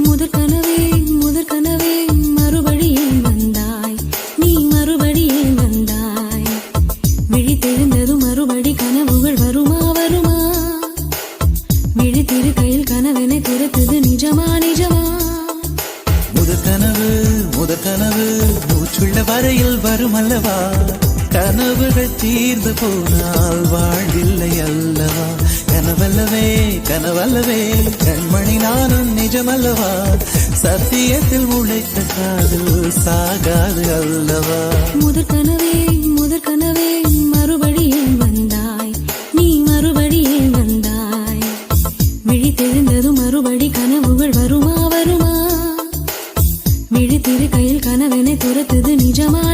முதற் கனவே மறுபடியும் வந்தாய், நீ மறுபடியும் வந்தாய். விழித்தெழுந்ததும் மறுபடி கனவுகள் வருமா வருமா? விழித்திருக்கையில் கனவினை துரத்துது நிஜமா நிஜமா? முதற் கனவு மூச்சுள்ள வரையில் வரும் அல்லவா? கனவுகள் தீர்ந்து போனால் வாழ்வில்லை அல்லவா? கனவல்லவே கண்மணி நானும் நிஜமல்லவா? சத்தியத்தில் உழைத்த காதல் சாகாது அல்லவா? முதற் கனவே மறுபடியும் வந்தாய், நீ மறுபடியும் வந்தாய். விழித்தெழுந்ததும் மறுபடி கனவுகள் வருமா வருமா? விழித்திருக்கையில் கனவினை துரத்துது நிஜமா